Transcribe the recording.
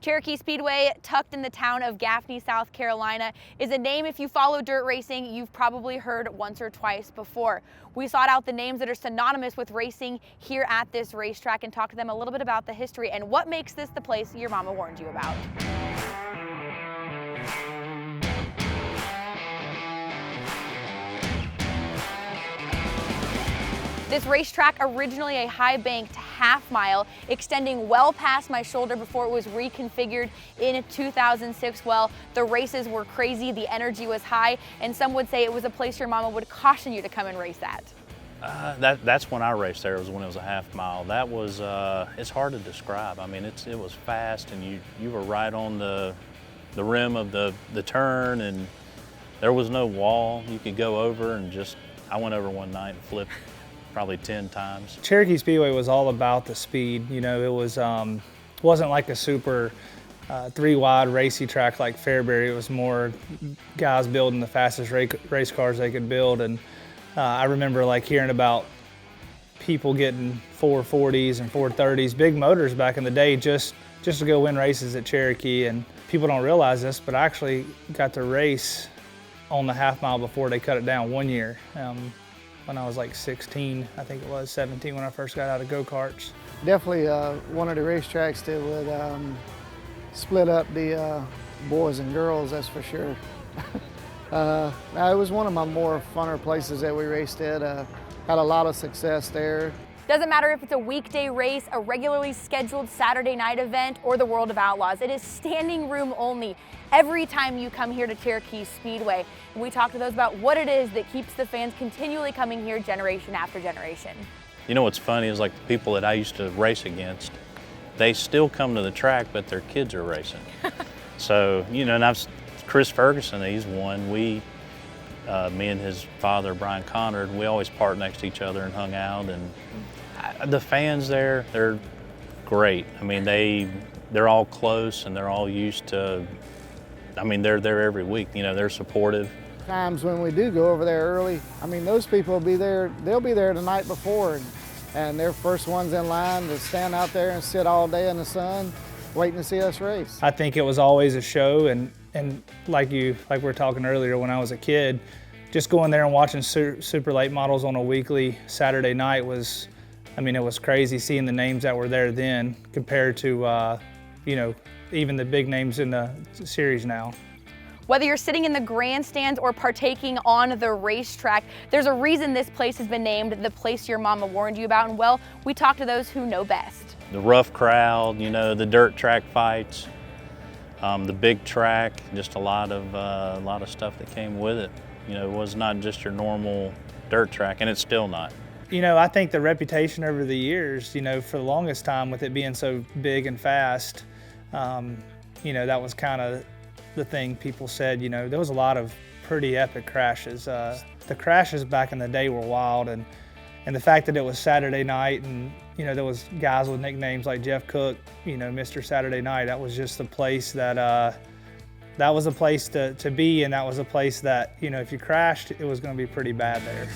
Cherokee Speedway, tucked in the town of Gaffney, South Carolina, is a name if you follow dirt racing, you've probably heard once or twice before. We sought out the names that are synonymous with racing here at this racetrack and talked to them a little bit about the history and what makes this the place your mama warned you about. This racetrack, originally a high-banked half-mile, extending well past my shoulder before it was reconfigured in 2006. Well, the races were crazy, the energy was high, and some would say it was a place your mama would caution you to come and race at. That's when I raced there, was when it was a half mile. That was, it's hard to describe. I mean, it was fast, and you were right on the rim of the turn, and there was no wall. You could go over and I went over one night and flipped probably 10 times. Cherokee Speedway was all about the speed. You know, it was wasn't like a super three-wide racy track like Fairbury. It was more guys building the fastest race cars they could build. And I remember like hearing about people getting 440s and 430s, big motors back in the day, just to go win races at Cherokee. And people don't realize this, but I actually got to race on the half mile before they cut it down one year. When I was like 16, I think it was 17 when I first got out of go-karts. Definitely one of the racetracks that would split up the boys and girls, that's for sure. It was one of my more funner places that we raced at. Had a lot of success there. Doesn't matter if it's a weekday race, a regularly scheduled Saturday night event, or the World of Outlaws. It is standing room only every time you come here to Cherokee Speedway. And we talk to those about what it is that keeps the fans continually coming here generation after generation. You know what's funny is like the people that I used to race against, they still come to the track, but their kids are racing. So, you know, and Chris Ferguson, he's one. Me and his father, Brian Conrad, we always parked next to each other and hung out. And the fans there, they're great. I mean, they're all close and they're all used to, I mean, they're there every week. You know, they're supportive. Times when we do go over there early, I mean, those people will be there, they'll be there the night before, and they're first ones in line to stand out there and sit all day in the sun waiting to see us race. I think it was always a show, and like we were talking earlier, when I was a kid, just going there and watching super late models on a weekly Saturday night was, I mean, it was crazy seeing the names that were there then compared to, you know, even the big names in the series now. Whether you're sitting in the grandstands or partaking on the racetrack, there's a reason this place has been named the place your mama warned you about. And well, we talk to those who know best. The rough crowd, you know, the dirt track fights, the big track, just a lot of stuff that came with it. You know, it was not just your normal dirt track, and it's still not. You know, I think the reputation over the years, you know, for the longest time with it being so big and fast, you know, that was kind of the thing people said. You know, there was a lot of pretty epic crashes. The crashes back in the day were wild, and the fact that it was Saturday night, and you know, there was guys with nicknames like Jeff Cook, you know, Mr. Saturday Night. That was just a place that that was a place to be, and that was a place that, you know, if you crashed, it was going to be pretty bad there.